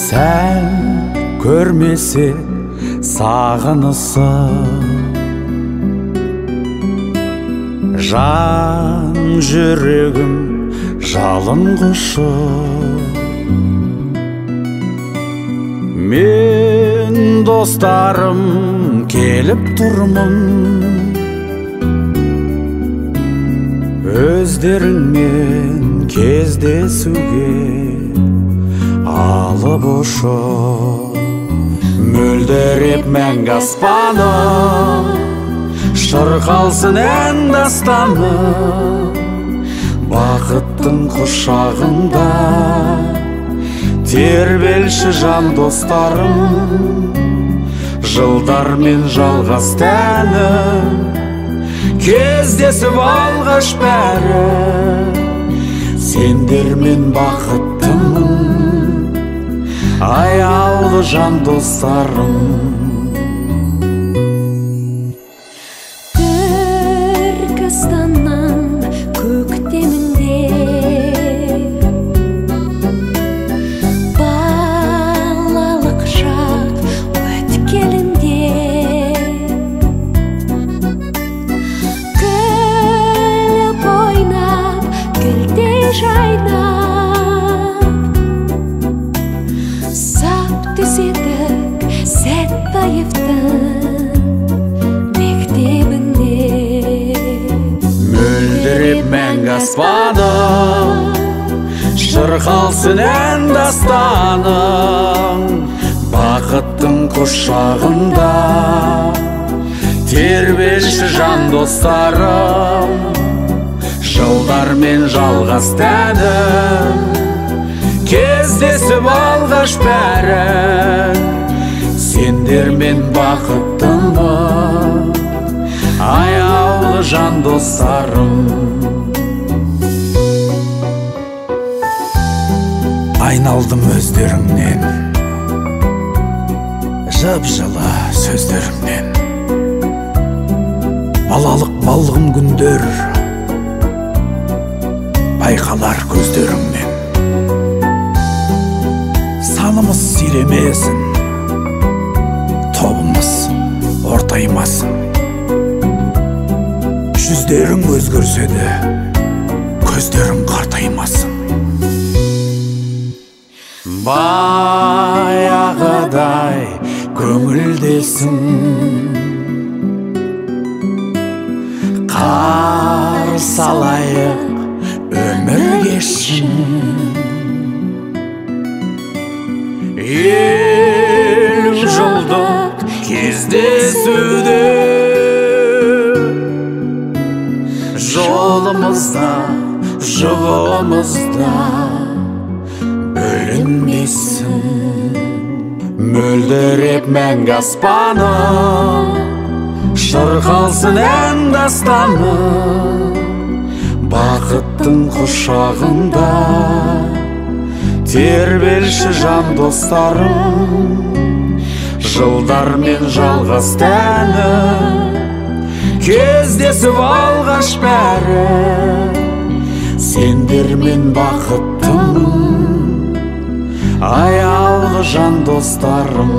Сән көрмесе сағынысы, жан жүрегім жалын құшы. Мен достарым келіп тұрмын, өздеріңмен кездесуге алып ұшып. Мөлдіреп мәңгі аспаны, шырқалсын ән дастаны, бақыттың құшағында тербелші жан достарым. Жылдармен жалғас тәнім, кездесіп алғаш бәрі, сендермен бақыттымын, аяулы жан достарым. Түркістанның көктемінде балалық шақ өткелінде, күліп ойнап гүлде жайнап, сап түзедік Сәтбаевтың мектебінде. Мөлдіреп мәңгі аспаның, шырқалсын ән дастаның, бақыттың құшағында тербелші жан достарым. Жылдармен жалғас тәнім, кездесіп алғаш бәрі, сендермен бақыттымын, аяулы жан достарым. Айналдым өздеріңнен, жып-жылы сөздеріңнен. Балалық балғын күндер байқалар көздеріңнен. Санымыз сиремесін, тобымыз ортаймасын. Жүздерің өзгерсе де, көздерің қартаймасын. Баяғыдай көңілдесің, қарсы алайық өмір кешін. Ел жылдық кездесуде, жолымызда, жұбымызда бөлінбесін. Мөлдіреп мәңгі аспаны, шырқалсын ән дастаны, бақыттың құшағында тербелші жан достарым. Жылдармен жалғас тәнім, кездесіп алғаш бәрі, сендермен бақыттымын, аяулы жан достарым.